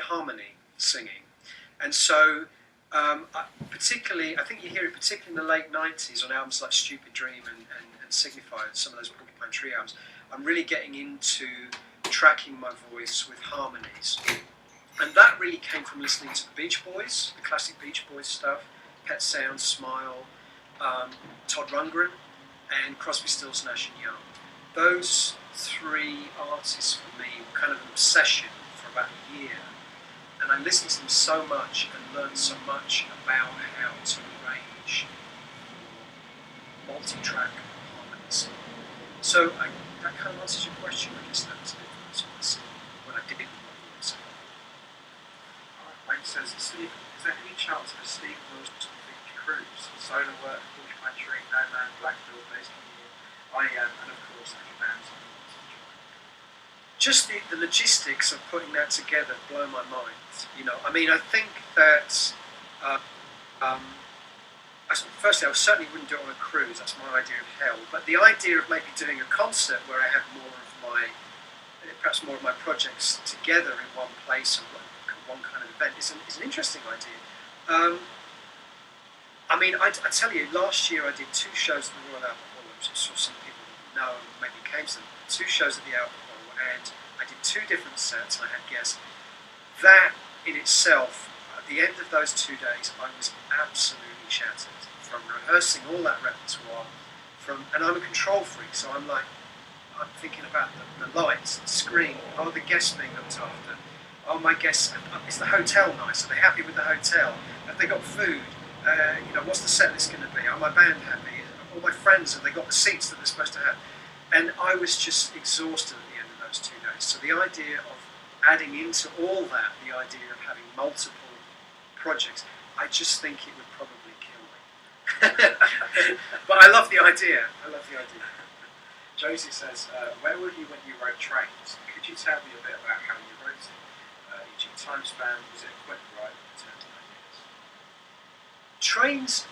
harmony singing, and so particularly, I think you hear it particularly in the late 90s on albums like Stupid Dream and Signify, some of those Porcupine Tree albums. I'm really getting into tracking my voice with harmonies. And that really came from listening to the Beach Boys, the classic Beach Boys stuff, Pet Sounds, Smile, Todd Rundgren, and Crosby, Stills, Nash & Young. Those three artists for me were kind of an obsession for about a year. And I listened to them so much and learned so much about how to arrange multi-track harmonies. So that kind of answers your question. I guess that was a bit what I did with my voice. Wayne says, Steve, is there any chance of a Steve Willson feature cruise? Solo work, Porcupine Tree, No Man, Blackfield, Days of the Year, I Am, and of course any bands. Just the logistics of putting that together blow my mind. You know, I mean, I think that firstly, I certainly wouldn't do it on a cruise. That's my idea of hell. But the idea of maybe doing a concert where I have perhaps more of my projects together in one place and one kind of event is an interesting idea. I mean, I tell you, last year I did 2 shows at the Royal Albert Hall, which I'm sure some people know and maybe came to them. 2 shows at the Albert Hall, and I did 2 different sets. I had guests. That in itself, at the end of those 2 days, I was absolutely shattered from rehearsing all that repertoire. And I'm a control freak, so I'm thinking about the lights, the screen, the guests being looked after. My guests, is the hotel nice? Are they happy with the hotel? Have they got food? What's the set list going to be? Are my band happy? All my friends, have they got the seats that they're supposed to have? And I was just exhausted at the end of those 2 days. So the idea of adding into all that, the idea of having multiple projects, I just think it would probably kill me. But I love the idea. Josie says, where were you when you wrote Trains? Could you tell me a bit about how you wrote it? E.g. time span, was it a quick write in terms of ideas? Trains,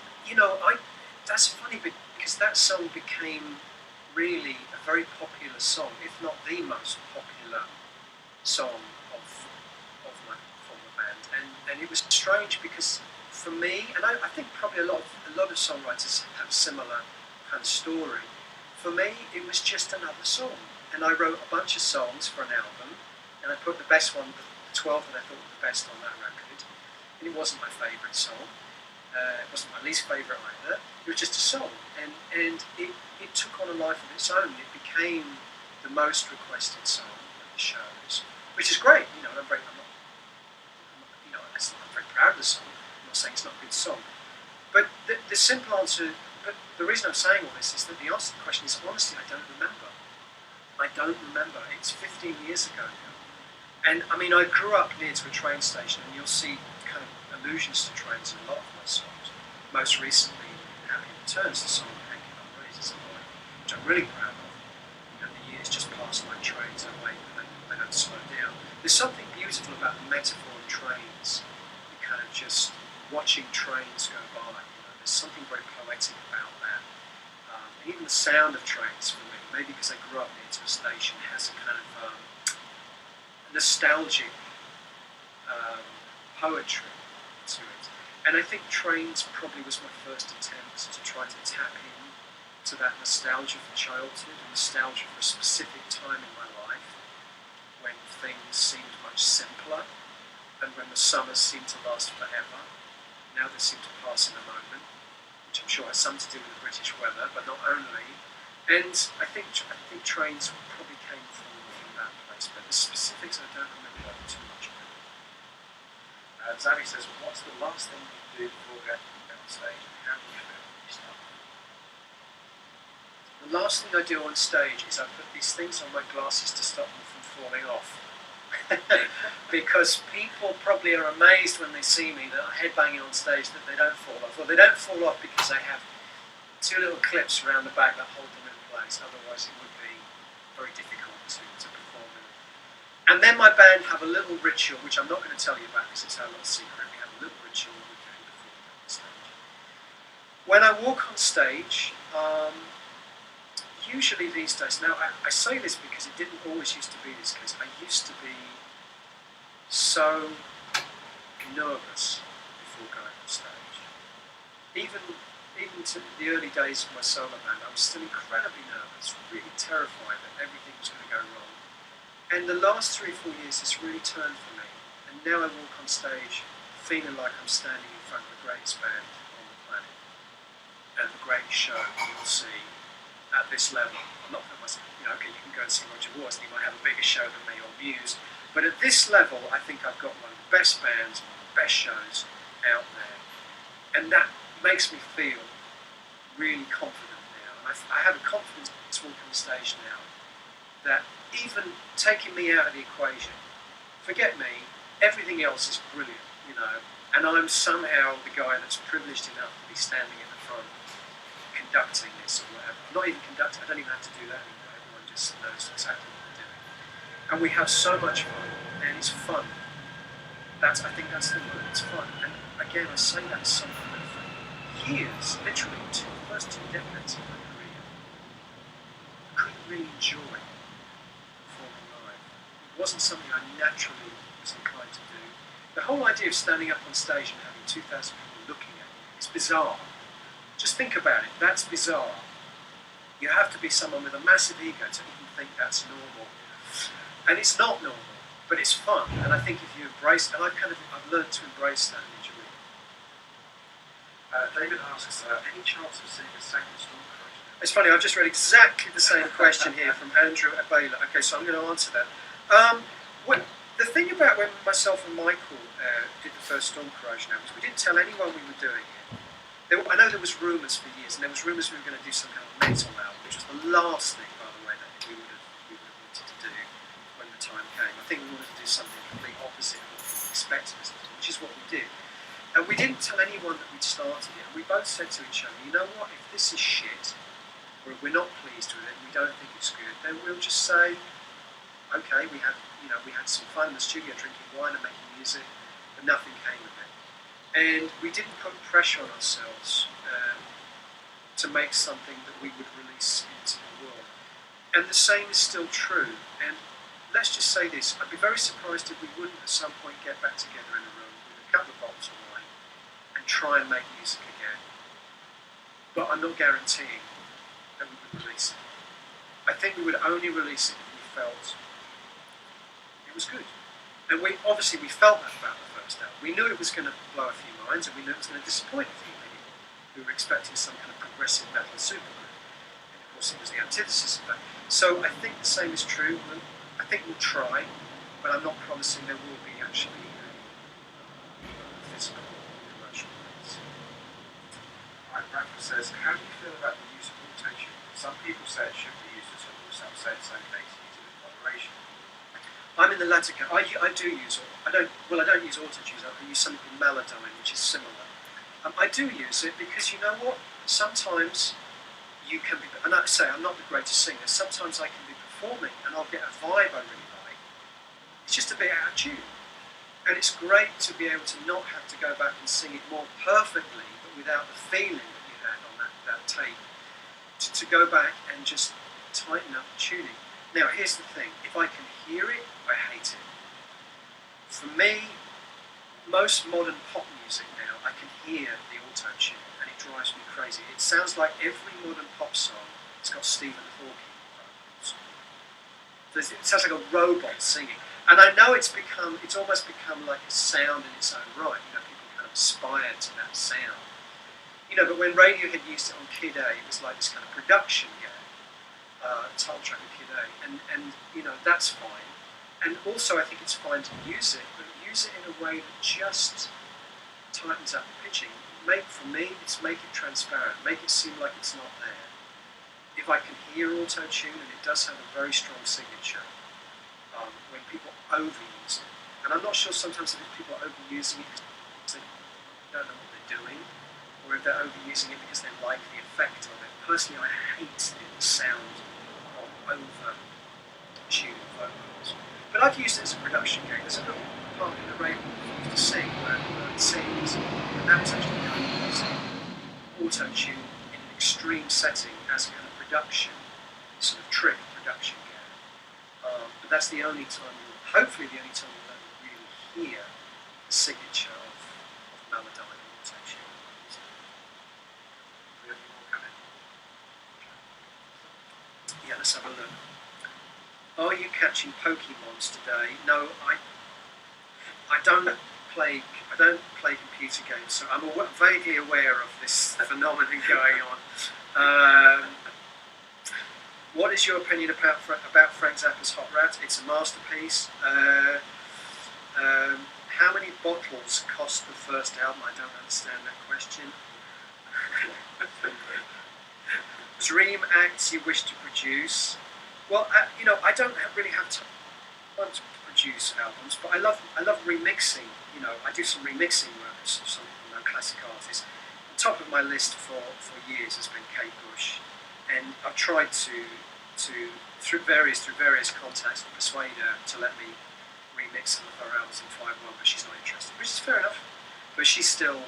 that's funny because that song became really a very popular song, if not the most popular song of my former band. And it was strange because for me, and I think probably a lot of songwriters have a similar kind of story. For me, it was just another song. And I wrote a bunch of songs for an album, and I put the best one, the 12 that I thought were the best on that record. And it wasn't my favourite song. It wasn't my least favourite either. It was just a song. And it took on a life of its own. It became the most requested song at the shows, which is great. I'm very proud of the song. I'm not saying it's not a good song. But the simple answer, but the reason I'm saying all this is that the answer to the question is, honestly, I don't remember. It's 15 years ago now. And I mean, I grew up near to a train station, and you'll see kind of allusions to trains in a lot of my songs. Most recently, Happy Returns, the song Hanking on Raises a Line, which I'm really proud of. The years just pass like trains, and they don't slow down. There's something beautiful about the metaphor of trains. You kind of just watching trains go by. There's something very poetic about that. And even the sound of trains for me, maybe because I grew up near to a station, has a kind of nostalgic poetry to it. And I think Trains probably was my first attempt to try to tap in to that nostalgia for childhood, and nostalgia for a specific time in my life when things seemed much simpler and when the summers seemed to last forever. Now they seem to pass in a moment, which I'm sure has something to do with the British weather, but not only. And I think Trains probably came from that place, but the specifics I don't remember too much about. Zanny says, what's the last thing you do before going on stage, and how do you feel when you start? The last thing I do on stage is I put these things on my glasses to stop them from falling off. Because people probably are amazed when they see me that I'm headbanging on stage that they don't fall off. Well, they don't fall off because I have 2 little clips around the back that hold them in place. Otherwise, it would be very difficult to perform in. And then my band have a little ritual, which I'm not going to tell you about because it's our little secret. We have a little ritual we do before we go on stage. When I walk on stage, usually these days, now I say this because it didn't always used to be this case. I used to be so nervous before going on stage. Even to the early days of my solo band, I was still incredibly nervous, really terrified that everything was going to go wrong. And the last 3 or 4 years has really turned for me. And now I walk on stage feeling like I'm standing in front of the greatest band on the planet. And the greatest show you'll see at this level. I'm not putting myself, okay, you can go and see Roger Waters and he might have a bigger show than me or Muse. But at this level, I think I've got one of the best bands, best shows out there. And that makes me feel really confident now. And I have a confidence walking on stage now that even taking me out of the equation, forget me, everything else is brilliant, and I'm somehow the guy that's privileged enough to be standing in the front conducting this or whatever. I'm not even conducting, I don't even have to do that anymore. Everyone just knows exactly what they're doing. And we have so much fun, and it's fun. I think that's the word, it's fun. And again, I say that as something that for years, literally the first 2 decades of my career, I couldn't really enjoy performing live. It wasn't something I naturally was inclined to do. The whole idea of standing up on stage and having 2,000 people looking at you is bizarre. Just think about it, that's bizarre. You have to be someone with a massive ego to even think that's normal. And it's not normal, but it's fun. And I think if you embrace it, and I've learned to embrace that literally. David asks, any chance of seeing a second Storm Crush? It's funny, I've just read exactly the same question here from Andrew at Baylor. Okay, so I'm going to answer that. The thing about when myself and Michael did the first Storm Corrosion album was we didn't tell anyone we were doing it. I know there was rumours for years, and there was rumours we were going to do some kind of metal album, which was the last thing, by the way, that we would have wanted to do when the time came. I think we wanted to do something completely opposite of what people expected us to do, which is what we did. And we didn't tell anyone that we'd started it, and we both said to each other, you know what, if this is shit, or if we're not pleased with it, and we don't think it's good, then we'll just say, okay, we had some fun in the studio drinking wine and making music, but nothing came of it. And we didn't put pressure on ourselves to make something that we would release into the world. And the same is still true. And let's just say this, I'd be very surprised if we wouldn't at some point get back together in a room with a couple of bottles of wine and try and make music again. But I'm not guaranteeing that we would release it. I think we would only release it if we felt it was good. And we felt that about the first album. We knew it was going to blow a few minds, and we knew it was going to disappoint a few people who were expecting some kind of progressive metal supergroup. And of course it was the antithesis of that. So I think the same is true. I think we'll try, but I'm not promising there will be actually a physical commercial release. Right, Bradford says, how do you feel about the use of auto-tune? Some people say it should be used at all, some say it's okay to use it with moderation. I'm in the latter camp. I do use. I don't use auto-tune. I use something called Melodyne, which is similar. I do use it because you know what? Sometimes you can be, and I say I'm not the greatest singer. Sometimes I can be performing and I'll get a vibe I really like. It's just a bit out of tune, and it's great to be able to not have to go back and sing it more perfectly, but without the feeling that you had on that tape. To go back and just tighten up the tuning. Now, here's the thing, if I can hear it, I hate it. For me, most modern pop music now, I can hear the auto-tune and it drives me crazy. It sounds like every modern pop song has got Stephen Hawking vocals. It sounds like a robot singing. And I know it's almost become like a sound in its own right. People kind of aspire to that sound. But when Radiohead used it on Kid A, it was like this kind of production game. Title track of Kid A, and that's fine. And also I think it's fine to use it, but use it in a way that just tightens up the pitching. For me, it's make it transparent, make it seem like it's not there. If I can hear auto-tune, and it does have a very strong signature, when people overuse it, and I'm not sure sometimes if people are overusing it because they don't know what they're doing, or if they're overusing it because they like the effect of it. Personally, I hate the sound of over-tuned vocals. But I've used it as a production game. There's a little part in the Raven to sing where it sings, and that was actually kind of using auto-tune in an extreme setting as a kind of production, sort of production game. But that's the only time, hopefully the only time you'll ever really hear the signature of Melodyne and auto-tune. Do we have any more coming? Yeah, let's have a look. Are you catching Pokemons today? No, I don't play computer games, so I'm vaguely aware of this phenomenon going on. What is your opinion about Frank Zappa's Hot Rat? It's a masterpiece. How many bottles cost the first album? I don't understand that question. Dream acts you wish to produce? Well, I don't really have time to produce albums, but I love remixing. I do some remixing work of some classic artists. The top of my list for years has been Kate Bush, and I've tried to through various contacts to persuade her to let me remix some of her albums in 5/1, but she's not interested, which is fair enough. But she's still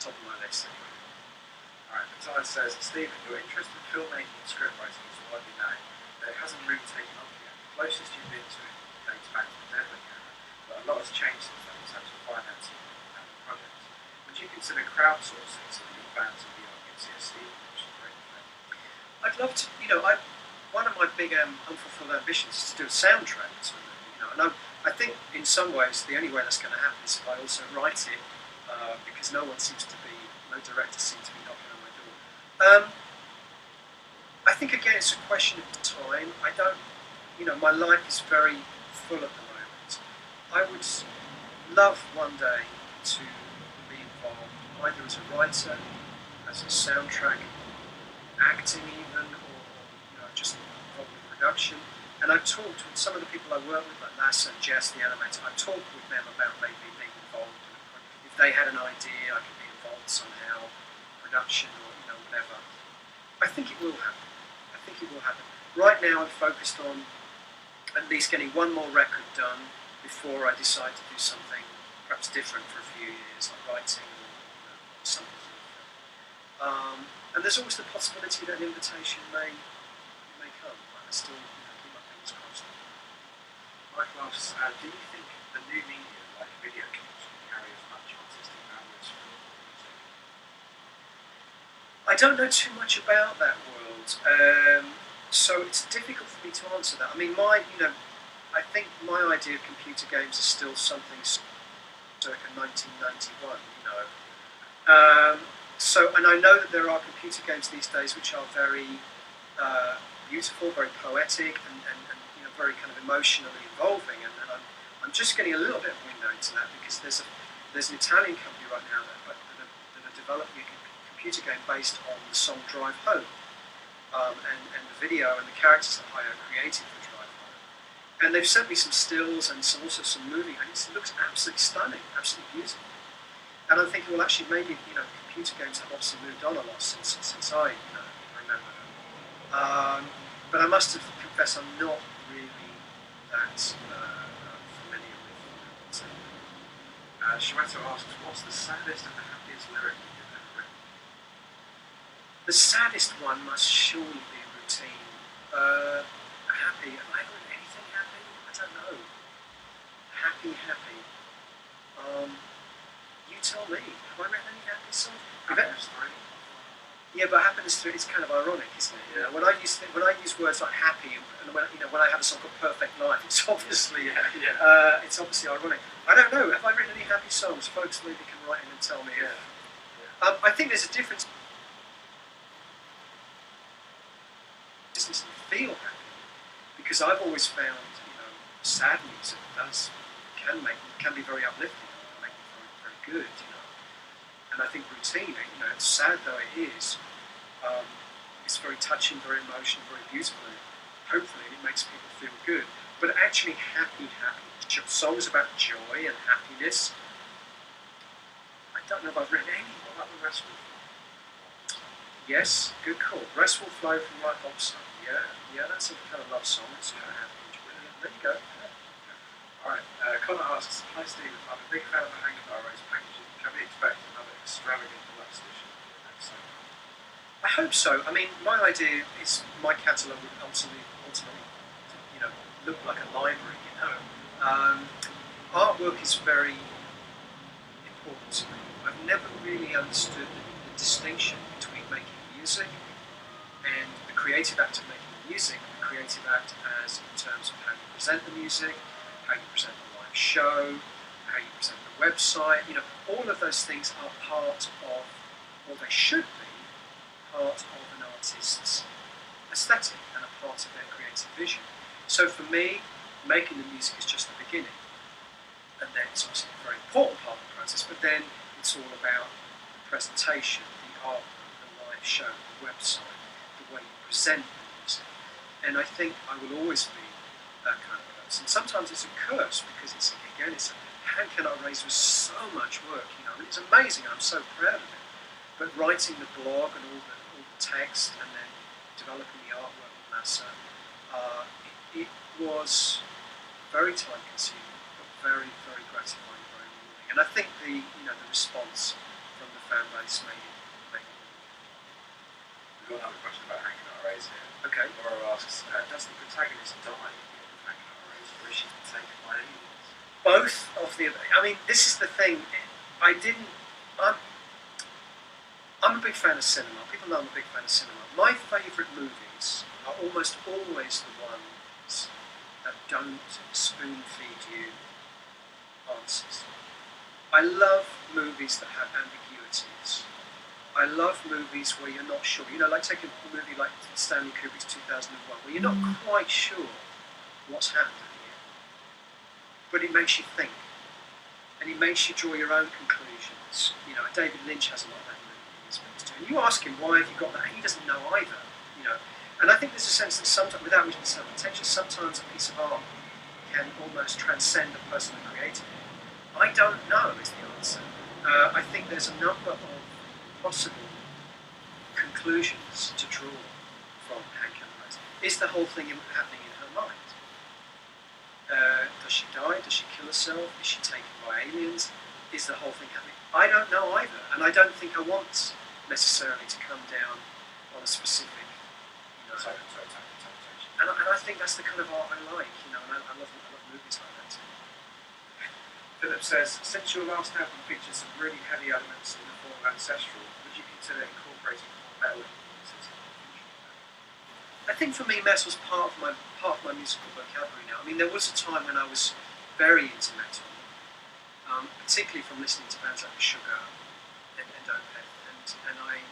top of my list anyway. Alright, Matthias says, Stephen, your interest in filmmaking and script writing is widely known, but it hasn't really taken off yet. The closest you've been to it dates back to the Deadly camera, but a lot has changed since then in terms of financing and projects. Would you consider crowdsourcing so that your fans and beyond can see a Stephen which is great effect? I'd love to, one of my big unfulfilled ambitions is to do a soundtrack to it, and I think in some ways the only way that's going to happen is if I also write it, because no director seems to be knocking on my door. I think again it's a question of time. I don't, my life is very full at the moment. I would love one day to be involved either as a writer, as a soundtrack, acting even, or just involved with production. And I've talked with some of the people I work with, like Lasse and Jess, the animator. I've talked with them about maybe being involved in a project. If they had an idea, I could be involved somehow, production or whatever. I think it will happen. Right now, I'm focused on at least getting one more record done before I decide to do something perhaps different for a few years, like writing or something. And there's always the possibility that an invitation may come. I still keep my fingers crossed. Michael asks, do you think the new media, like video clips, will carry as much artistic value as film music? I don't know too much about that world, so it's difficult for me to answer that. I mean, I think my idea of computer games is still something circa 1991. And I know that there are computer games these days which are very beautiful, very poetic, and very kind of emotionally involving. And I'm just getting a little bit of a window into that because there's an Italian company right now that are developing a computer game based on the song Drive Home, and the video and the characters that I created for Drive Home. And they've sent me some stills and also some movie, and it looks absolutely stunning, absolutely beautiful. And I'm thinking, well, actually, maybe computer games have obviously moved on a lot since I remember them. But I must confess, I'm not really that familiar with it. Shweto asks, what's the saddest and the happiest lyric you've ever written? The saddest one must surely be Routine. Happy. Have I written anything happy? I don't know. Happy. You tell me. Have I written any happy songs? Happiness 3. Yeah, but Happiness 3 is kind of ironic, isn't it? Yeah. When I use words like happy, and when I have a song called Perfect Life, it's obviously it's obviously ironic. I don't know. Have I written any happy songs? Folks maybe can write in and tell me. Yeah. I think there's a difference. Business and feel happy, because I've always found sad music can be very uplifting, make me feel very good, And I think Routine, it's sad though it is, it's very touching, very emotional, very beautiful, and hopefully it makes people feel good. But actually happy, songs about joy and happiness, I don't know if I've written any. What about the rest of it? Yes, good call. Rest Will Flow from Light Bobson. Yeah, that's a kind of love song. It's kind of happy. There you go. Alright, Connor asks, hi Stephen, I'm a big fan of the Hank Arrows packaging. Can we expect another extravagant deluxe edition for the next sale? I hope so. I mean, my idea is my catalogue would ultimately look like a library, artwork is very important to me. I've never really understood the distinction between making music and the creative act of making the music, and the creative act as in terms of how you present the music, how you present the live show, how you present the website. You know, all of those things are part of, or they should be, part of an artist's aesthetic and a part of their creative vision. So for me, making the music is just the beginning. And then it's obviously a very important part of the process, but then it's all about the presentation, the artwork, the live show, the website, the way you present the music. And I think I will always be that kind of person. Sometimes it's a curse because it's hand cannot raise with so much work, you know, and it's amazing, I'm so proud of it. But writing the blog and all the text and then developing the artwork with NASA, it was very time consuming, but very, very gratifying, very rewarding. And I think the response from the fan base made it. We've got another question about hanging out rays here. Okay. Laura asks, does the protagonist die in hanging out rays, or is she taken by aliens? Both of the. I mean, this is the thing. I'm a big fan of cinema. People know I'm a big fan of cinema. My favourite movies are almost always the ones that don't spoon feed you answers. I love movies that have ambiguities. I love movies where you're not sure. You know, like take a movie like Stanley Kubrick's 2001, where you're not quite sure what's happening here. But it makes you think. And it makes you draw your own conclusions. You know, David Lynch has a lot of that movie in his films too. And you ask him, why have you got that? He doesn't know either. You know, and I think there's a sense that sometimes, without being self-pretentious, sometimes a piece of art can almost transcend a person who created it. I don't know is the answer. I think there's a number of possible conclusions to draw from Hank and Rose. Is the whole thing happening in her mind? Does she die? Does she kill herself? Is she taken by aliens? Is the whole thing happening? I don't know either, and I don't think I want necessarily to come down on a specific, and I think that's the kind of art I like, you know, and I love movies like that too. Philip says, since your last album features some really heavy elements in the form of ancestral, would you consider incorporating more metal influences in the future? I think for me, metal was part of my musical vocabulary now. I mean, there was a time when I was very into metal, particularly from listening to bands like Sugar and Opeth, and I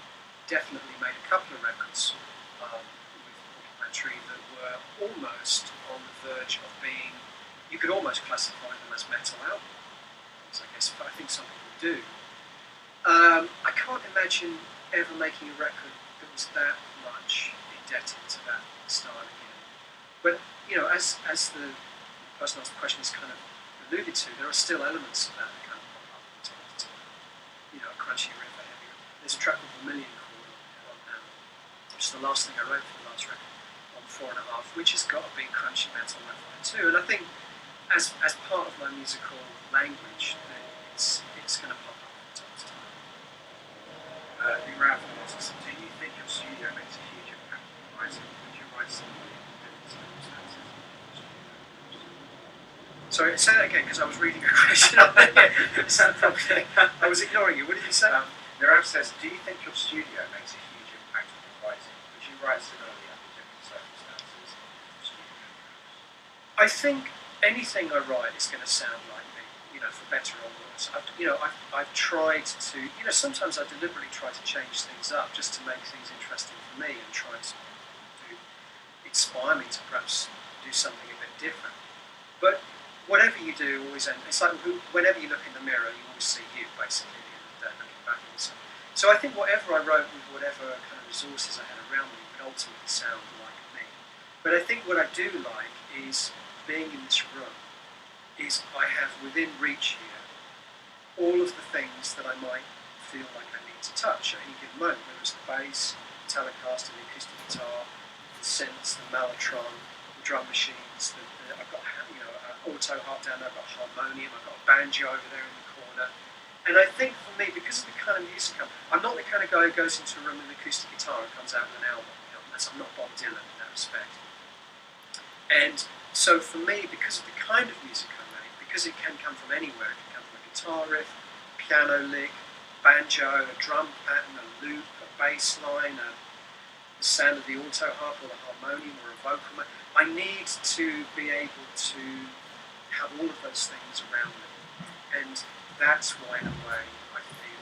definitely made a couple of records with Porcupine Tree that were almost on the verge of being, you could almost classify them as metal albums, I guess, but I think some people do. I can't imagine ever making a record that was that much indebted to that style again. But, you know, as the person asked the question has kind of alluded to, there are still elements of that kind of pop up from time to time. You know, a crunchy riff, a heavy riff. There's a track called Vermilion on which is the last thing I wrote for the last record, on 4.5, which has got a big crunchy metal riff on it too. And I think as part of my musical language, it's going to pop up from time to time. The Ralph asks, do you think your studio makes a huge impact on writing? Would you write something in different circumstances? Sorry, say that again because I was reading a question up there. I was ignoring you. What did you say? The Ralph says, do you think your studio makes a huge impact on your writing? Would you write similarly under different circumstances? I think anything I write is going to sound like me, you know, for better or worse. I've tried to, you know, sometimes I deliberately try to change things up just to make things interesting for me and try to inspire me to perhaps do something a bit different. But whatever you do, always it's like whenever you look in the mirror, you always see you, basically, at the end of the day, looking back at yourself. So I think whatever I wrote with whatever kind of resources I had around me would ultimately sound like me. But I think what I do like is being in this room, is I have within reach here all of the things that I might feel like I need to touch at any given moment, whether it's the bass, the Telecaster, the acoustic guitar, the synths, the mellotron, the drum machines, I've got, you know, auto harp down there, I've got a harmonium, I've got a banjo over there in the corner. And I think for me, because of the kind of music I'm not the kind of guy who goes into a room with an acoustic guitar and comes out with an album. You know, I'm not Bob Dylan in that respect. And so for me, because of the kind of music I make, because it can come from anywhere. It can come from a guitar riff, piano lick, banjo, a drum pattern, a loop, a bass line, the sound of the alto harp or the harmonium or a vocal. I need to be able to have all of those things around me, and that's why, in a way, I feel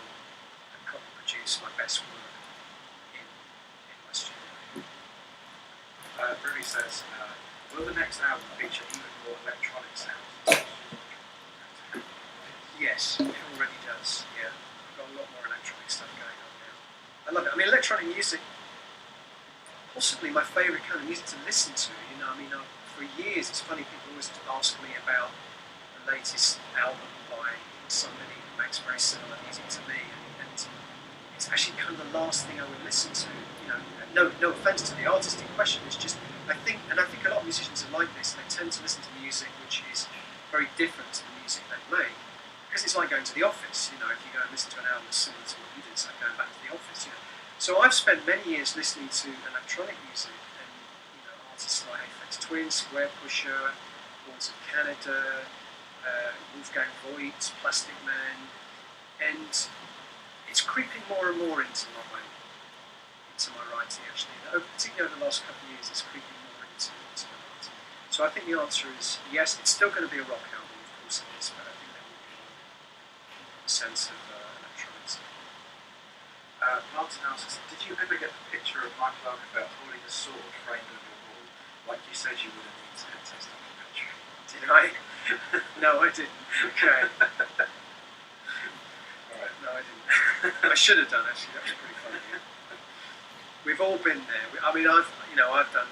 I can produce my best work in my studio. Ruby says, will the next album feature even more electronic sounds? Yes, it already does. Yeah, I've got a lot more electronic stuff going on now. I love it. I mean, electronic music, possibly my favourite kind of music to listen to. You know, I mean, for years, it's funny, people always ask me about the latest album by somebody who makes very similar music to me, and it's actually kind of the last thing I would listen to. You know, no offence to the artist in question. It's just I think a lot of musicians are like this. They tend to listen to music which is very different to the music they make, because it's like going to the office. You know, if you go and listen to an album that's similar to what you did, it's like going back to the office. You know, so I've spent many years listening to electronic music, and you know, artists like Aphex Twin, Square Pusher, Lords of Canada, Wolfgang Voigt, Plastic Man, and it's creeping more and more into my writing, actually. Particularly over the last couple of years, it's creeping more into my writing. So I think the answer is yes, it's still going to be a rock album, of course it is, but I think there will be a sense of electronics. Martin asks, did you ever get the picture of Michael Lagerfeld holding a sword framed on your wall, like you said you would in the internet test documentary? Did I? No, I didn't. Okay. Alright. No, I didn't. I should have done, actually. That was pretty funny. Yeah. We've all been there. I mean, I've done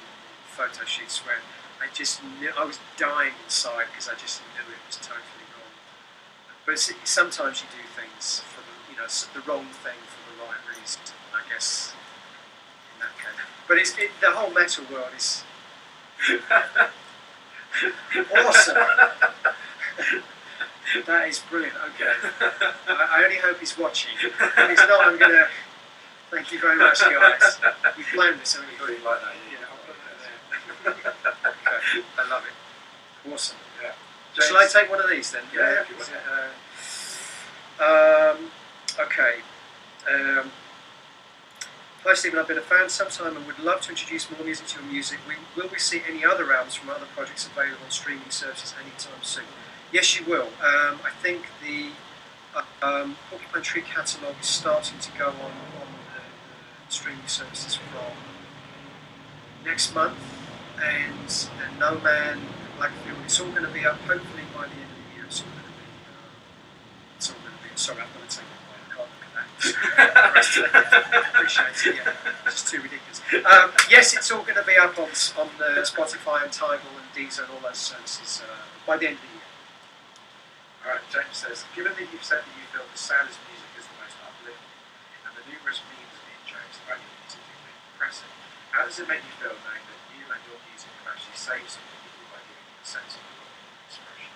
photo shoots where I was dying inside because I just knew it was totally wrong. But sometimes you do things for the wrong thing for the right reason. I guess in that case. But the whole metal world is awesome. That is brilliant. Okay, I only hope he's watching. If he's not, I'm gonna. Thank you very much, guys. You planned this, haven't you? Really like that. Yeah, I'll put that there. Okay, I love it. Awesome. Yeah. Shall I take one of these then? Yeah, if you want. Okay. Hi Stephen, I've been a fan sometime and would love to introduce more music to your music. Will we see any other albums from other projects available on streaming services anytime soon? Yes, you will. I think the Porcupine Tree catalogue is starting to go on the streaming services from next month, and No Man, Blackfield, it's all going to be up hopefully by the end of the year. It's all going to be. Sorry, I'm going to take it away. I can't look at that. Appreciate it. Yeah, it's just too ridiculous. Yes, it's all going to be up on the Spotify and Tidal and Deezer and all those services by the end of the year. Alright, James says, given that you've said that you feel the saddest music is the most uplifting, and the numerous memes being jokes about your music being depressing, how does it make you feel knowing that you and your music can actually save some people by giving you a sense of expression?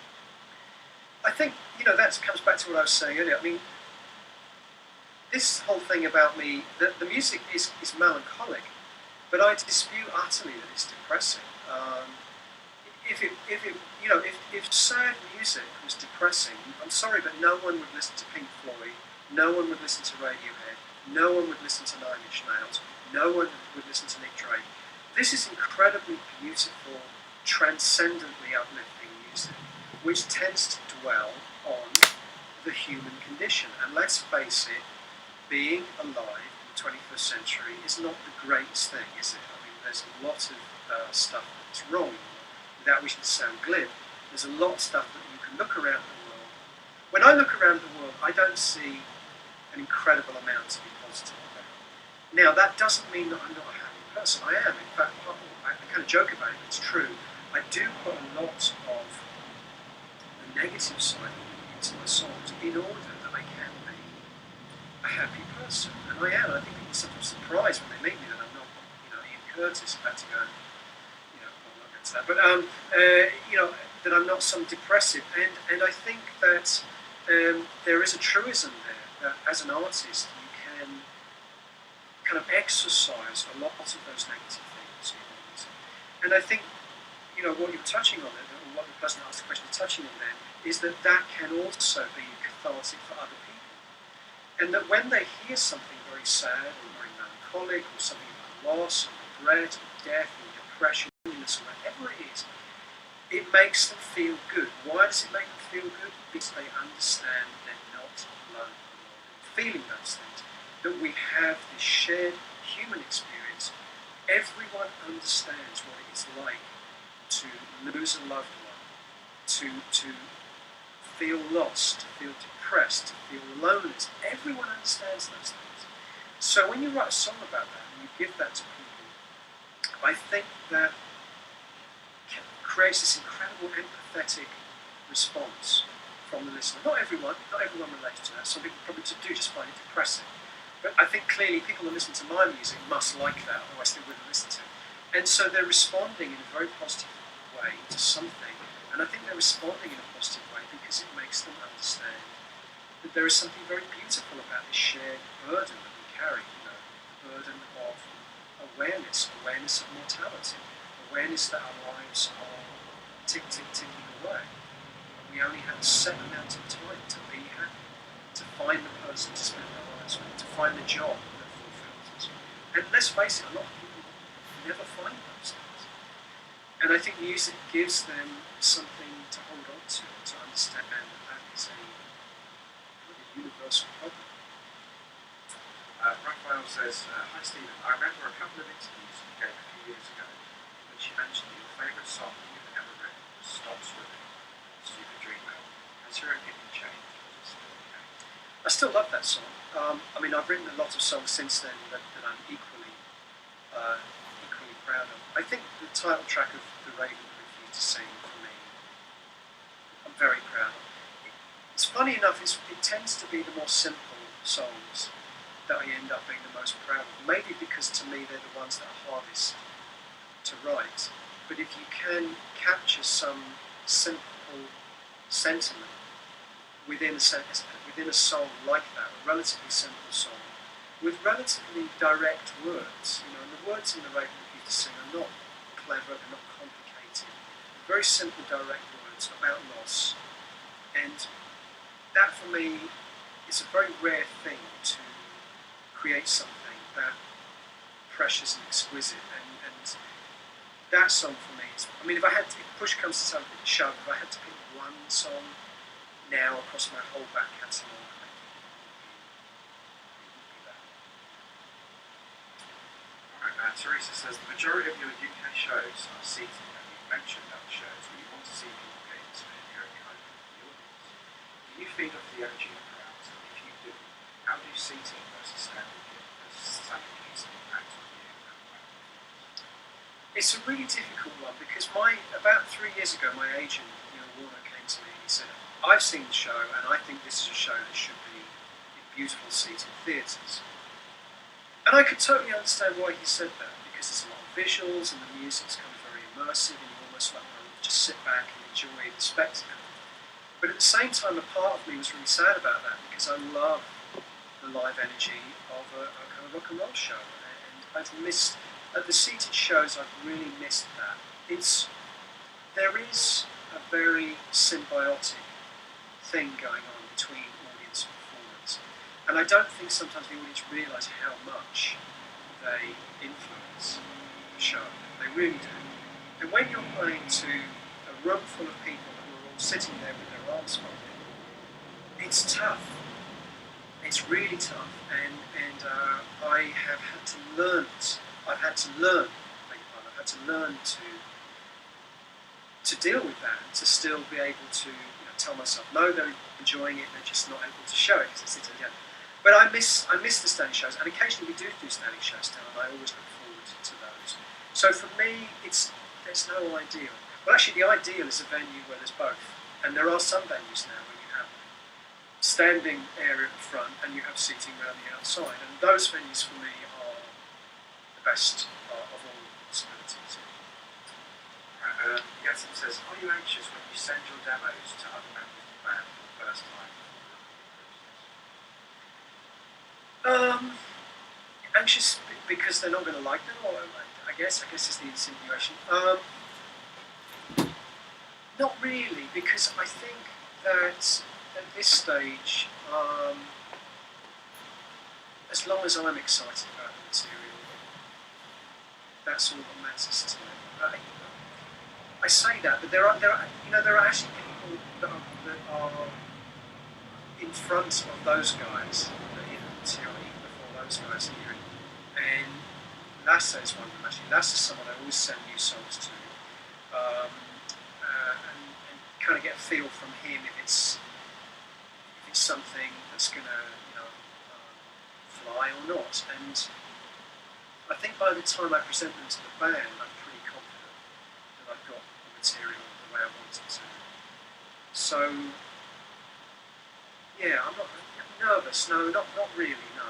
I think, that comes back to what I was saying earlier. I mean, this whole thing about me, the music is melancholic, but I dispute utterly that it's depressing. If sad music was depressing, I'm sorry, but no one would listen to Pink Floyd, no one would listen to Radiohead, no one would listen to Nine Inch Nails, no one would listen to Nick Drake. This is incredibly beautiful, transcendently uplifting music, which tends to dwell on the human condition. And let's face it, being alive in the 21st century is not the greatest thing, is it? I mean, there's a lot of stuff that's wrong. Without wishing to sound glib, there's a lot of stuff that you can look around the world. When I look around the world, I don't see an incredible amount to be positive about. Now, that doesn't mean that I'm not a happy person. I am. In fact, I kind of joke about it, but it's true. I do put a lot of the negative side into my songs in order that I can be a happy person. And I am. I think people are sometimes surprised when they meet me that I'm not, Ian Curtis about to go. That. But that I'm not some depressive, and I think that there is a truism there that as an artist you can kind of exercise a lot of those negative things in music. And I think what you're touching on there, or what the person who asked the question is touching on there, is that that can also be cathartic for other people. And that when they hear something very sad or very melancholic or something about loss or regret or death or depression or whatever it is, it makes them feel good. Why does it make them feel good? Because they understand they're not alone in the world. Feeling those things, that we have this shared human experience. Everyone understands what it is like to lose a loved one, to feel lost, to feel depressed, to feel loneliness. Everyone understands those things. So when you write a song about that and you give that to people, I think that creates this incredible empathetic response from the listener. Not everyone relates to that. Some people probably do just find it depressing. But I think clearly people that listen to my music must like that, otherwise they wouldn't listen to it. And so they're responding in a very positive way to something. And I think they're responding in a positive way because it makes them understand that there is something very beautiful about this shared burden that we carry, the burden of awareness of mortality, awareness that our lives are ticking away. We only have a set amount of time to be happy, to find the person to spend our lives with, to find the job that fulfills us. And let's face it, a lot of people never find those things. And I think music gives them something to hold on to understand that that is a universal problem. Raphael says, hi Stephen, I remember a couple of interviews you gave a few years ago in which you mentioned that your favourite song that you've ever written was Stop Swimming, Stupid Dreamland. Has your opinion changed? Or is it still okay? I still love that song. I've written a lot of songs since then that I'm equally proud of. I think the title track of The Raven Who Refused to Sing, for me, I'm very proud of. It's funny enough, it tends to be the more simple songs that I end up being the most proud of. Maybe because to me they're the ones that are hardest to write. But if you can capture some simple sentiment within a song like that, a relatively simple song, with relatively direct words, and the words in The Raven Who Refused to Sing are not clever, they're not complicated. They're very simple, direct words about loss. And that for me is a very rare thing to create something that precious and exquisite. And that song for me is, if push comes to shove, if I had to pick one song now across my whole back catalogue, I think it would be that. Alright, Teresa says, the majority of your UK shows are seated, and you've mentioned other shows where you want to see people get into it and you're open for the audience. Do you feed off the energy of crowds? And if you do, how do seating versus standing impact on you and the It's a really difficult one because about 3 years ago, my agent, Neil Warner, came to me and he said, I've seen the show and I think this is a show that should be in beautiful seated theatres. And I could totally understand why he said that, because there's a lot of visuals and the music's kind of very immersive and you almost like want to just sit back and enjoy the spectacle. But at the same time, a part of me was really sad about that because I love the live energy of a kind of rock and roll show. And I've missed, at the seated shows, I've really missed that. There is a very symbiotic thing going on between audience and performance. And I don't think sometimes the audience realise how much they influence the show. They really do. And when you're playing to a room full of people who are all sitting there with their arms folded, it's tough. It's really tough. And I have had to learn, I've had to learn to deal with that, to still be able to tell myself, no, they're enjoying it, they're just not able to show it because it's again. But I miss the standing shows, and occasionally we do standing shows now, and I always look forward to those. So for me, there's no ideal. Well, actually, the ideal is a venue where there's both, and there are some venues now where you have standing area at the front and you have seating around the outside, and those venues for me are the best of all possibilities. Yasin says, are you anxious when you send your demos to other members of the band for the first time? Anxious because they're not going to like them, or I guess is the insinuation. Not really, because I think that at this stage, as long as I'm excited about the material, that's all that matters to me. I say that, but there are actually people that are in front of those guys that hear the material even before those guys hear it. And Lasse is one of them actually. Lasse is someone I always send new songs to, and kind of get a feel from him if it's something that's going to fly or not. And I think by the time I present them to the band, I'm pretty confident that I've got the material the way I want it to. So yeah, I'm not nervous. No, not really. No.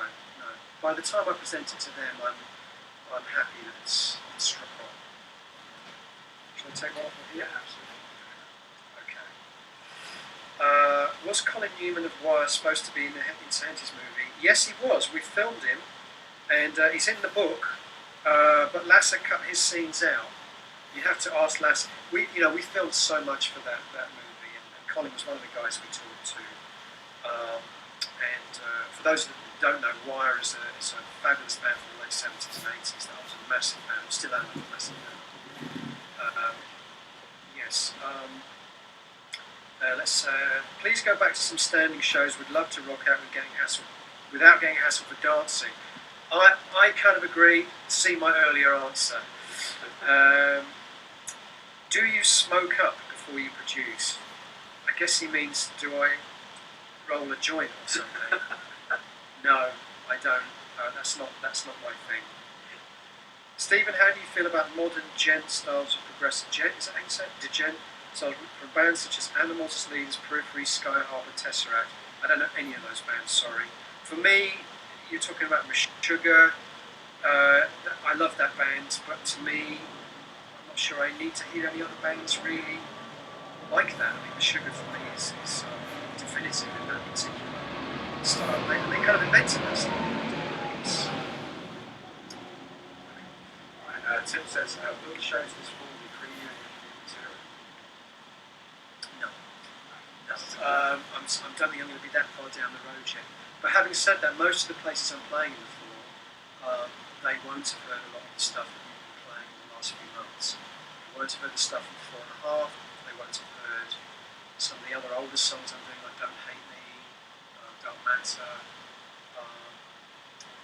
By the time I present it to them, I'm happy that it's struck on. Shall I take one off of here? Yeah, absolutely. Okay. Was Colin Newman of Wire supposed to be in the Santa's movie? Yes, he was. We filmed him, and he's in the book. But Lasse cut his scenes out. You have to ask Lasse. We filmed so much for that movie, and Colin was one of the guys we talked to. For those that don't know, Wire is a fabulous band from the late 70s and 80s that I was a massive fan of, still am a massive fan. Yes. Let's please go back to some standing shows. We'd love to rock out without getting hassled for dancing. I kind of agree. See my earlier answer. Do you smoke up before you produce? I guess he means, do I roll a joint or something? No, I don't. That's not my thing. Stephen, how do you feel about modern gent styles of progressive gent? Is that how you say it? Degen styles from bands such as Animals, Sleeves, Periphery, Sky Harbor, Tesseract? I don't know any of those bands. Sorry. For me, you're talking about Meshuggah. I love that band, but to me, I'm not sure I need to hear any other bands really like that. I mean, Meshuggah for me is definitive in that particular style. They kind of invented that style. Right, Tim says, will the shows this fall be pre-union material? No. I don't think I'm going to be that far down the road yet. But having said that, most of the places I'm playing in for, they won't have heard a lot of the stuff that we've been playing in the last few months. They won't have heard the stuff from 4.5. They won't have heard some of the other older songs I'm doing, like Don't Hate Me, Don't Matter.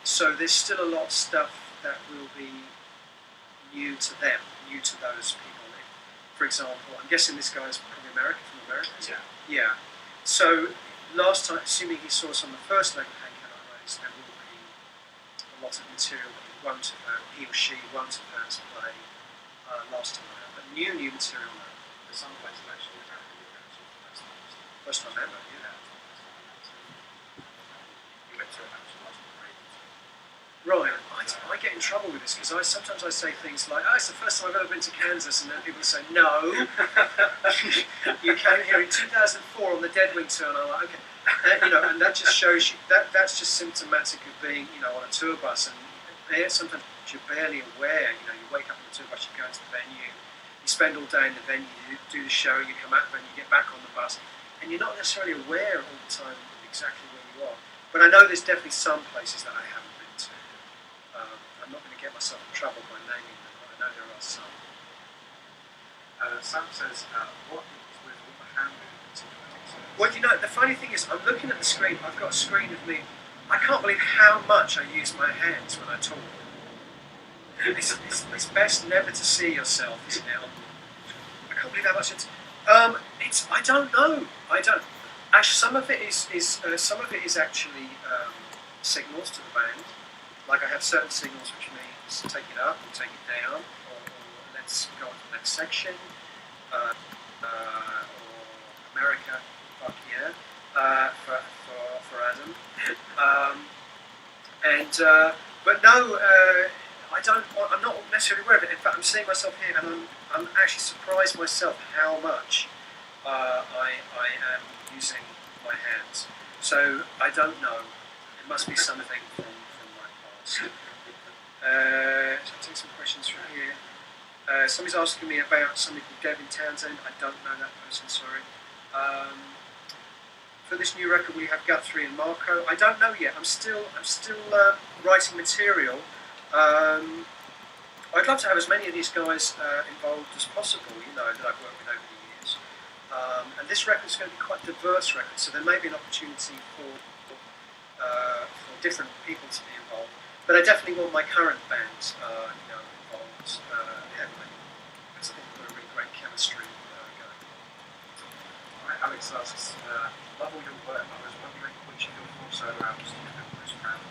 So there's still a lot of stuff that will be new to them, new to those people. For example, I'm guessing this guy is probably from America. Yeah. Yeah. So last time, assuming he saw us on the first leg of Hey Can I Raise, there will be a lot of material that he or she won't have heard us play last time around. But new material now. There's some places actually in America First time ever, yeah. We went to an actual last parade. Right, I get in trouble with this because sometimes I say things like, "Oh, it's the first time I've ever been to Kansas," and then people say, "No, you came here in 2004 on the Deadwing tour," and I'm like, "Okay," and that just shows you that's just symptomatic of being, on a tour bus, and sometimes you're barely aware. You wake up on the tour bus, you go to the venue, you spend all day in the venue, you do the show, you come out of the venue, you get back on the bus, and you're not necessarily aware all the time of exactly where you are. But I know there's definitely some places that I haven't been to. I'm not going to get myself in trouble by naming them, but I know there are some. Sam says, what is with all the hand movements in 2022? Well, the funny thing is, I'm looking at the screen. I've got a screen of me. I can't believe how much I use my hands when I talk. It's best never to see yourself, isn't it? I can't believe how much it's. I don't know. I don't. Actually, some of it is actually signals to the band. Like I have certain signals which means take it up or take it down, or let's go on to the next section, or America, fuck yeah, for Adam. But no, I'm not necessarily aware of it. In fact, I'm seeing myself here, and I'm actually surprised myself how much I am using my hands. So I don't know. It must be something from my past. So I'll take some questions from here. Somebody's asking me about somebody called Devin Townsend. I don't know that person, sorry. for this new record, we have Guthrie and Marco. I don't know yet. I'm still writing material. I'd love to have as many of these guys involved as possible, that I've worked with over the years. And this record is going to be quite a diverse record, so there may be an opportunity for different people to be involved. But I definitely want my current band, involved heavily, because I think we've got a really great chemistry going. Right, Alex asks, love all your work. I was wondering which of your 4 solo albums do you feel most proud of?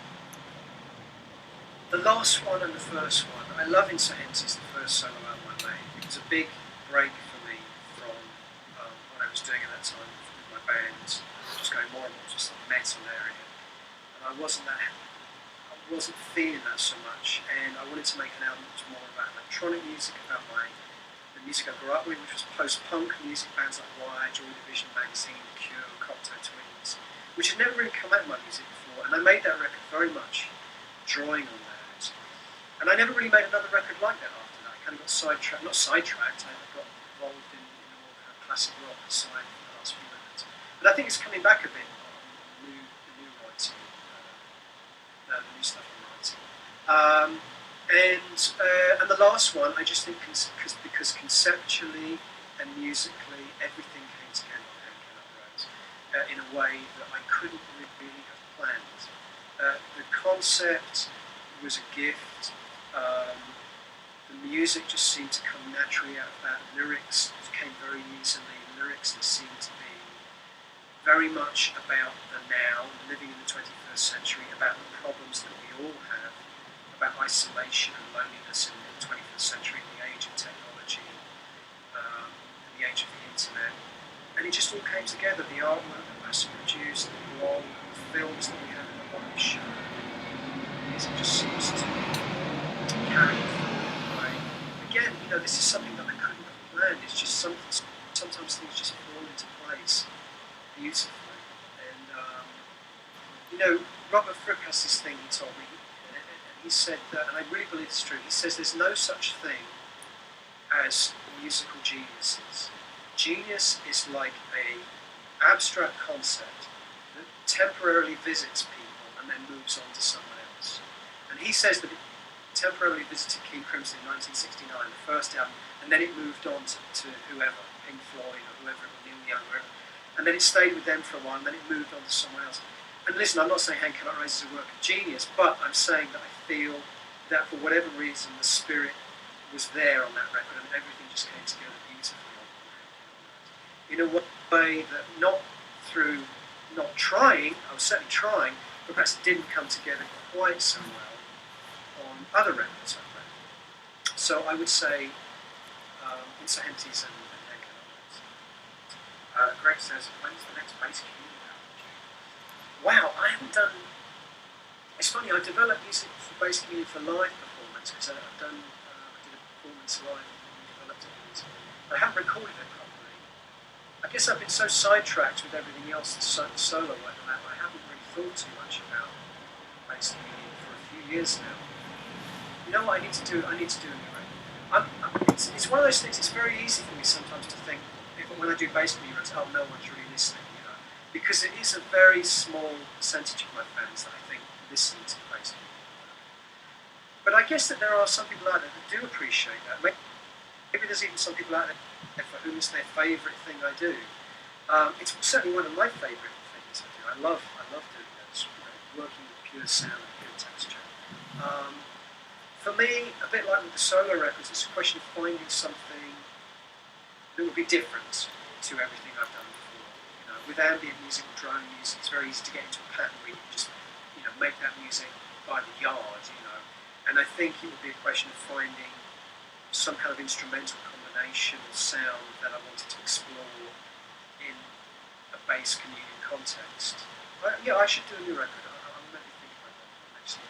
The last one and the first one. I love Insurgencies, the first solo album I made. It was a big break for me from what I was doing at that time with my band, just going more and more just the metal area. And I wasn't feeling that so much, and I wanted to make an album that was more about electronic music, about the music I grew up with, which was post-punk music, bands like Wire, Joy Division Magazine, The Cure, Cocktail Twins, which had never really come out of my music before, and I made that record very much drawing on that. And I never really made another record like that after that. I kind of got sidetracked, not sidetracked, I got involved in more kind of classic rock side for the last few records. But I think it's coming back a bit on the new writing, the new stuff I'm writing. And the last one, I just think because conceptually and musically, everything came together on Hank Rose in a way that I couldn't really have planned. The concept was a gift. The music just seemed to come naturally out of that. Lyrics came very easily. Lyrics that seemed to be very much about the now, living in the 21st century, about the problems that we all have, about isolation and loneliness in the 21st century, in the age of technology, in the age of the internet. And it just all came together. The artwork that Massive produced, the blog, the films that we had in the live show. It just seems to carry through in a way. Again, this is something that I couldn't have planned. It's just sometimes things just fall into place beautifully. And Robert Fripp has this thing he told me. He said that, and I really believe it's true. He says there's no such thing as musical geniuses. Genius is like a abstract concept that temporarily visits people and then moves on to someone else. And he says that it temporarily visited King Crimson in 1969, the first album, and then it moved on to whoever, Pink Floyd or whoever, Neil Young, whoever. And then it stayed with them for a while, and then it moved on to someone else. And listen, I'm not saying Hank Cannot Rise is a work of genius, but I'm saying that I feel that for whatever reason, the spirit was there on that record, and everything just came together beautifully on Hank Cannot Rise. In a way that not through not trying, I was certainly trying, but perhaps it didn't come together quite so well on other records I've made. So I would say Insurgencies and Hank Cannot Rise. Greg says, when's the next bass community album? Wow, I haven't done. It's funny, I developed music for bass community for live performance because I did a performance live and developed it. I haven't recorded it properly. I guess I've been so sidetracked with everything else, the solo work and that, I haven't really thought too much about bass community for a few years now. You know what I need to do? I need to do a new record. It's one of those things. It's very easy for me sometimes to think, when I do bass community, no one's really listening, because it is a very small percentage of my fans that I think listen to bass community. But I guess that there are some people out there that do appreciate that. Maybe there's even some people out there for whom it's their favourite thing I do. It's certainly one of my favourite things I do. I love doing this, working with pure sound and pure texture. For me, a bit like with the solo records, it's a question of finding something that would be different to everything I've done before. With ambient music or drone music, it's very easy to get into a pattern where you can just, make that music by the yard, And I think it would be a question of finding some kind of instrumental combination or sound that I wanted to explore in a bass communion context. I should do a new record. I'm maybe thinking about that next year.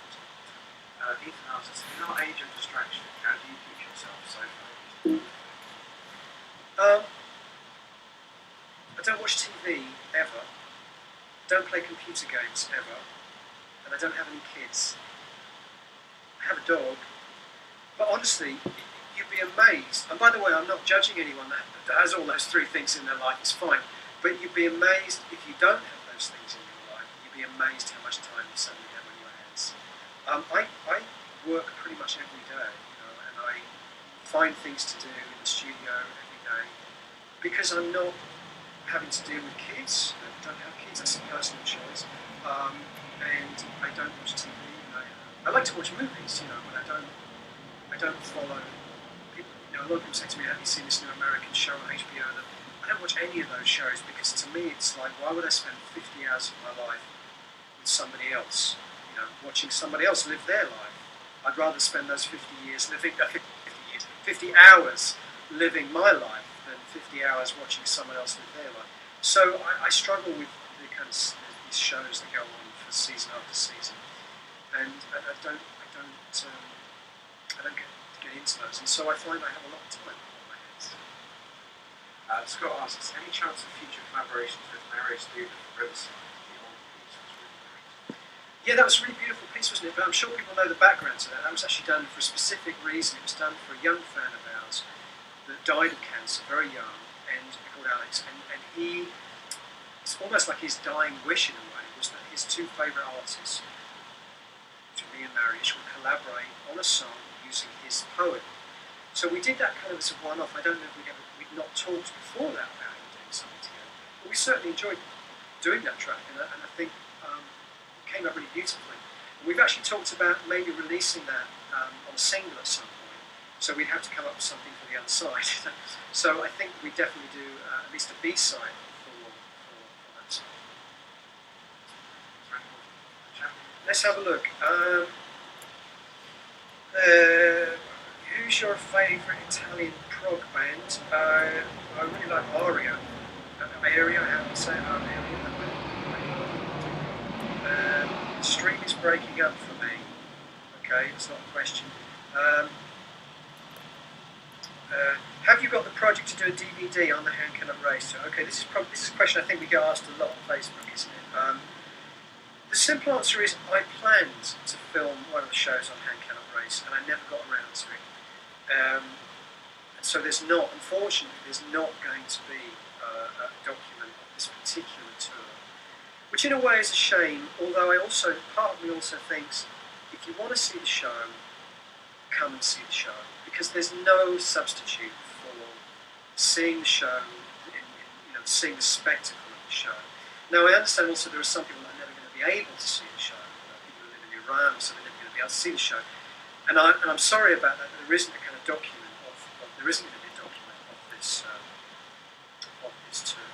Ethan asks, in our age of distraction, how do you keep yourself so focused? I don't watch TV ever. Don't play computer games ever. And I don't have any kids. I have a dog. But honestly, you'd be amazed. And by the way, I'm not judging anyone that has all those three things in their life. It's fine. But you'd be amazed if you don't have those things in your life, you'd be amazed how much time you suddenly have on your hands. I work pretty much every day, and I find things to do in the studio every day because I'm not having to deal with kids. I don't have kids. That's a personal choice, and I don't watch TV. I like to watch movies, but I don't follow people. A lot of people say to me, "Have you seen this new American show on HBO?" I don't watch any of those shows because to me it's like, why would I spend 50 hours of my life with somebody else? Watching somebody else live their life. I'd rather spend those 50 hours living my life than 50 hours watching someone else live their life. So I struggle with the kind of these shows that go on for season after season, and I don't get into those, and so I find I have a lot of time on my hands. Scott asks, any chance of future collaborations with Mario Stewart from Willson? Yeah, that was a really beautiful piece, wasn't it? But I'm sure people know the background to that. That was actually done for a specific reason. It was done for a young fan of ours that died of cancer, very young, and called Alex. And it's almost like his dying wish in a way was that his two favourite artists, me and Marius, would collaborate on a song using his poem. So we did that kind of as a one-off. I don't know if we'd not talked before that about doing something together, but we certainly enjoyed doing that track, and I think it came out really beautifully. And we've actually talked about maybe releasing that on a single at some point, so we'd have to come up with something for the other side. So I think we definitely do at least a B-side for that song. Let's have a look. Who's your favourite Italian prog band? I really like Aria. Aria, how do you say it? Aria. The stream is breaking up for me. Okay, it's not a question. Have you got the project to do a DVD on the Hand Cannot Race? Okay, this is a question I think we get asked a lot on Facebook, isn't it? The simple answer is I planned to film one of the shows on Hand Cannot Race, and I never got around to it. And so unfortunately, there's not going to be a document of this particular tour, which in a way is a shame. Although part of me also thinks, if you want to see the show, come and see the show, because there's no substitute for seeing the show, seeing the spectacle of the show. Now I understand also there are some people that are never going to be able to see the show. People who live in Iran or something, they're never going to be able to see the show. And I'm sorry about that. There isn't a kind of document there isn't going to be a document of this tour.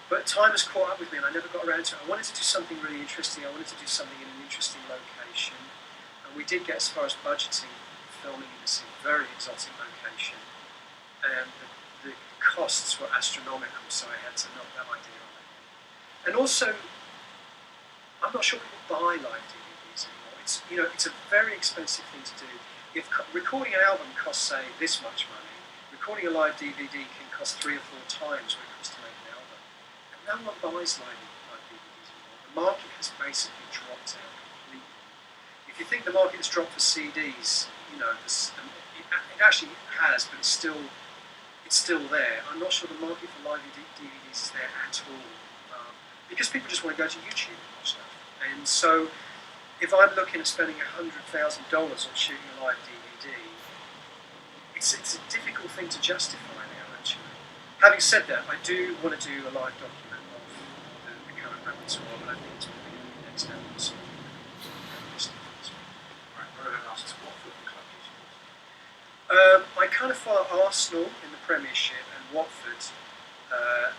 But time has caught up with me, and I never got around to it. I wanted to do something really interesting. I wanted to do something in an interesting location, and we did get as far as budgeting filming in this very exotic location, and the costs were astronomical. So I had to knock that idea on the head. And also, I'm not sure people buy live DVDs anymore. It's a very expensive thing to do. If recording an album costs, say, this much money, recording a live DVD can cost 3 or 4 times what it costs to make an album. And no one buys live DVDs anymore. The market has basically dropped out completely. If you think the market has dropped for CDs, it actually has, but it's still there. I'm not sure the market for live DVDs is there at all, because people just want to go to YouTube and watch stuff. And so, if I'm looking at spending $100,000 on shooting a live DVD, it's a difficult thing to justify now, actually. Having said that, I do want to do a live document of the current repertoire, but I think it's probably going to be next episode. Right, Roland asks, what football club do you support? I kind of follow Arsenal in the Premiership and Watford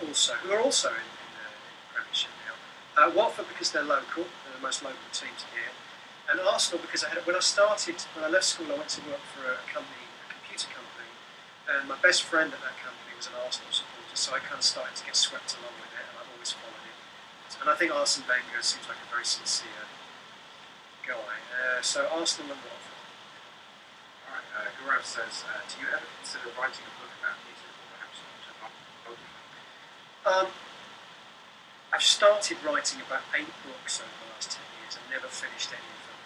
also, who are also in the Premiership now. Watford because they're local, they're the most local teams here, and Arsenal because when I left school, I went to work for a computer company, and my best friend at that company was an Arsenal supporter, so I kind of started to get swept along with it, and I've always followed it. And I think Arsene Wenger seems like a very sincere guy. So Arsenal and Watford. Alright, Gaurav says, do you ever consider writing a book about music, or perhaps not? I've started writing about 8 books over the last 10 years and never finished any of them.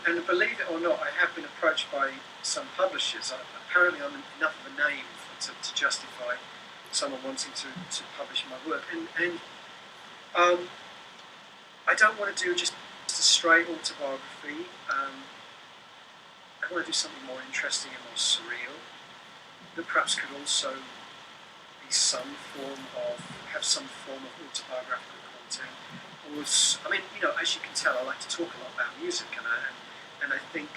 And believe it or not, I have been approached by some publishers. Apparently I'm enough of a name to justify someone wanting to publish my work. And I don't want to do just a straight autobiography. I want to do something more interesting and more surreal that perhaps could also be have some form of autobiographical content. I mean, as you can tell, I like to talk a lot about music, and I think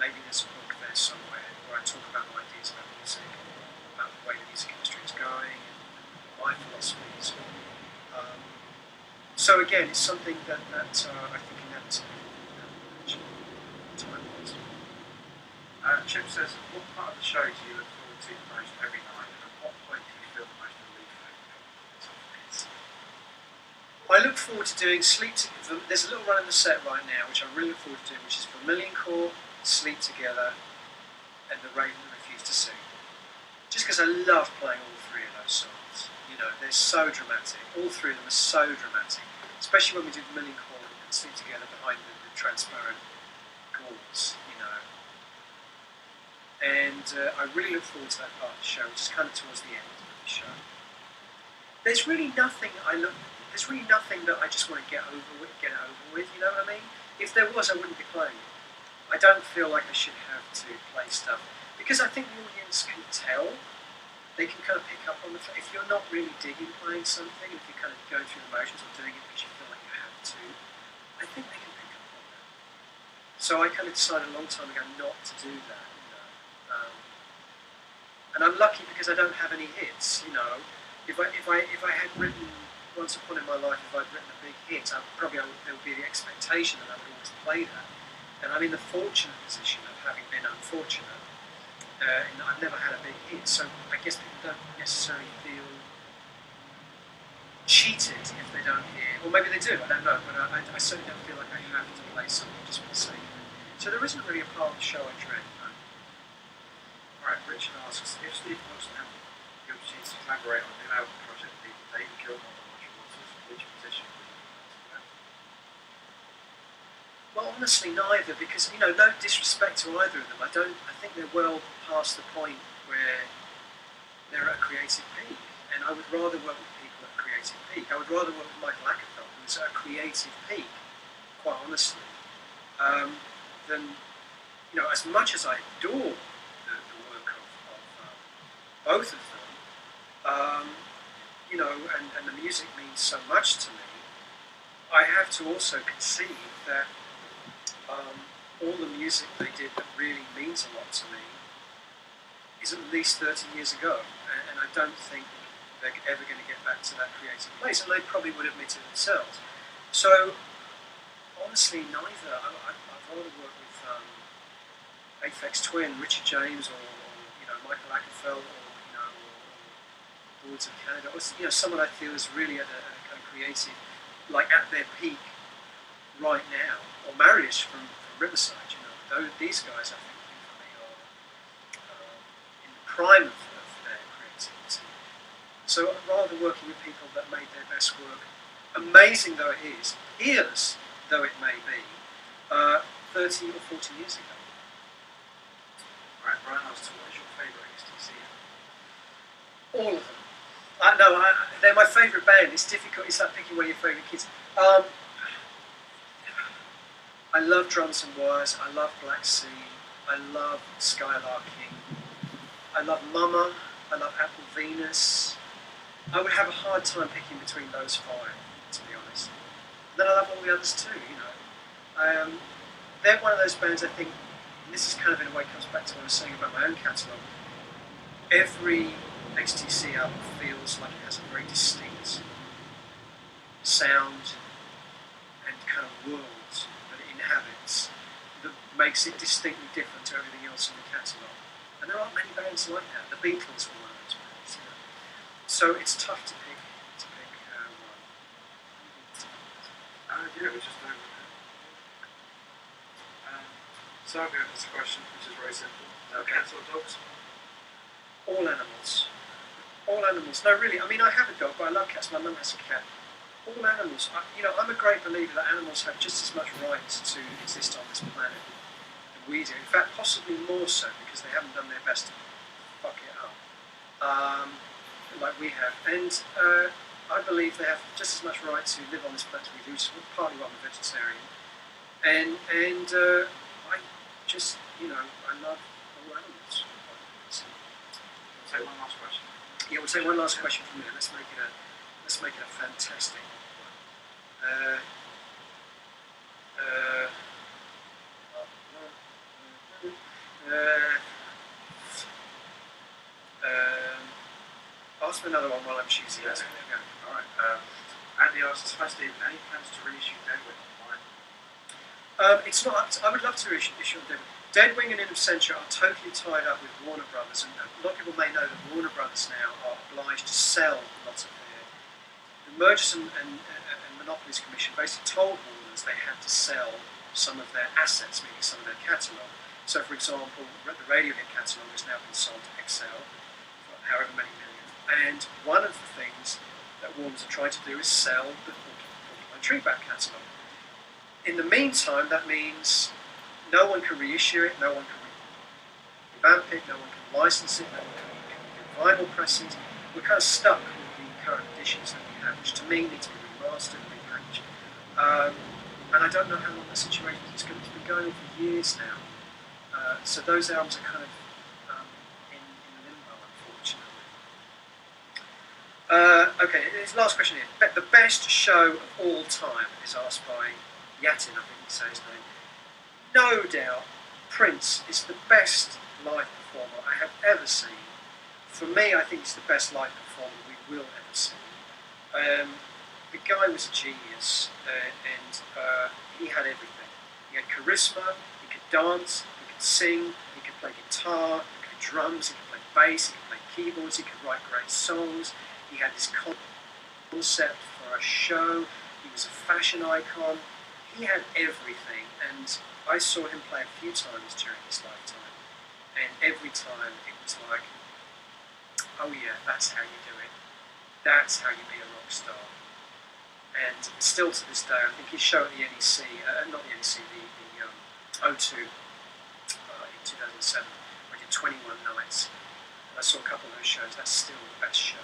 maybe there's a book there somewhere where I talk about my ideas about music, about the way the music industry is going, and my philosophies. So again, it's something that I think inevitably time was. Chip says, what part of the show do you look forward to the most every night, and at what point do you feel the most relief I look forward to doing there's a little run in the set right now which I really look forward to doing, which is Vermilion Core, Sleep Together, and The Raven That Refused to Sing. Just because I love playing all three of those songs. They're so dramatic. All three of them are so dramatic. Especially when we do Vermilion Core and Sleep Together behind the transparent gauze, And I really look forward to that part of the show, which is kind of towards the end of the show. There's really nothing that I just want to get it over with, you know what I mean? If there was, I wouldn't be playing it. I don't feel like I should have to play stuff, because I think the audience can tell. They can kind of pick up on if you're not really digging playing something, if you're kind of going through the motions or doing it because you feel like you have to, I think they can pick up on that. So I kind of decided a long time ago not to do that, and I'm lucky because I don't have any hits, If I had written once upon in my life, if I'd written a big hit, there would be the expectation that I would always play that. And I'm in the fortunate position of having been unfortunate. And I've never had a big hit, so I guess people don't necessarily feel cheated if they don't hear, or maybe they do, I don't know, but I certainly don't feel like I have to play something just for the sake of it. So there isn't really a part of the show I dread. No. Alright, Richard asks, if Steve wants to have the opportunity to collaborate on a new album project with David Gilmour or Roger Waters, which position would you like to have? Well, honestly, neither, because no disrespect to either of them. I think they're well past the point where they're at a creative peak, and I would rather work with people at a creative peak. I would rather work with Michael Ackerfeld, who's at a creative peak, quite honestly, than as much as I adore the work of both of them, and the music means so much to me. I have to also concede that. All the music they did that really means a lot to me is at least 30 years ago, and I don't think they're ever going to get back to that creative place, and they probably would admit it themselves. So, honestly, neither. I'd rather work with Aphex Twin, Richard James, or Michael Ackerfeld, or Boards of Canada, or someone I feel is really at a kind of creative, like at their peak right now, or Mariusz from Riverside. These guys, I think, for me, are in the prime of their creativity. So I'd rather working with people that made their best work, amazing though it is, ears though it may be, 30 or 40 years ago. Alright, Brian asks, what is your favourite XTC? All of them. No, they're my favourite band. It's difficult. It's like picking one of your favourite kids. I love Drums and Wires, I love Black Sea, I love Skylarking, I love Mama, I love Apple Venus. I would have a hard time picking between those five, to be honest. And then I love all the others too, They're one of those bands, I think, and this is kind of in a way comes back to what I was saying about my own catalogue. Every XTC album feels like it has a very distinct sound and kind of world inhabits that makes it distinctly different to everything else in the catalogue. And there aren't many bands like that. The Beatles were one of those bands. So it's tough to pick one. Yeah, we're just over there. So I'm going to ask a question, which is very simple. Cats or dogs? All animals. All animals. No, really. I mean, I have a dog, but I love cats. My mum has a cat. All animals. I'm a great believer that animals have just as much right to exist on this planet than we do. In fact, possibly more so, because they haven't done their best to fuck it up, like we have. And I believe they have just as much right to live on this planet as we do, which is partly why I'm a vegetarian. And I just, I love all animals. We'll take one last question. Yeah, we'll take one last question from you. Let's make it a fantastic one. Ask me another one while I'm choosing. Yeah, there we go. All right. Andy asks, hi Stephen, any plans to reissue Deadwing online? It's not. I would love to issue on Deadwing. Deadwing and In Absentia are totally tied up with Warner Brothers, and a lot of people may know that Warner Brothers now are obliged to sell lots of the Mergers and Monopolies Commission basically told Warners they had to sell some of their assets, meaning some of their catalogue. So, for example, the Radiohead catalogue has now been sold to Excel for however many million. And one of the things that Warners are trying to do is sell the Porcupine Treeback catalogue. In the meantime, that means no one can reissue it, no one can revamp it, no one can license it, no one can do vinyl pressings. We're kind of stuck with the current editions that we have, which to me need to be remastered and repackaged. And I don't know how long the situation is. It's been going on for years now. So those albums are kind of in limbo, unfortunately. Okay, his last question here. The best show of all time is asked by Yatin, I think you say his name. No doubt, Prince is the best live performer I have ever seen. For me, I think he's the best live performer we will ever see. The guy was a genius, and he had everything. He had charisma, he could dance, he could sing, he could play guitar, he could play drums, he could play bass, he could play keyboards, he could write great songs. He had this concept for a show. He was a fashion icon. He had everything, and I saw him play a few times during his lifetime, and every time it was like, oh yeah, that's how you do it. That's how you be a rock star. And still to this day, I think his show at the NEC, not the NEC, the O2 in 2007, where I did 21 nights. And I saw a couple of those shows. That's still the best show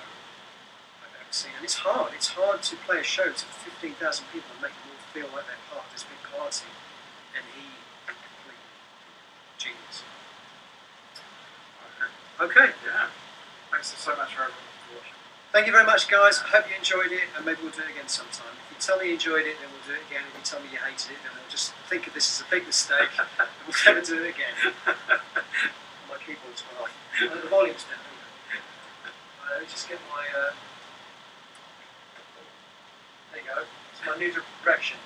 I've ever seen. And it's hard. It's hard to play a show to 15,000 people and make them all feel like they're part of this big party. And he completely genius. Okay. Yeah. Thanks so much for everyone for watching. Thank you very much, guys. I hope you enjoyed it, and maybe we'll do it again sometime. If you tell me you enjoyed it, then we'll do it again. If you tell me you hated it, then we'll just think of this as a big mistake, and we'll never do it again. My keyboard's gone off. The volume's down. Let me just get my... there you go. It's my new direction.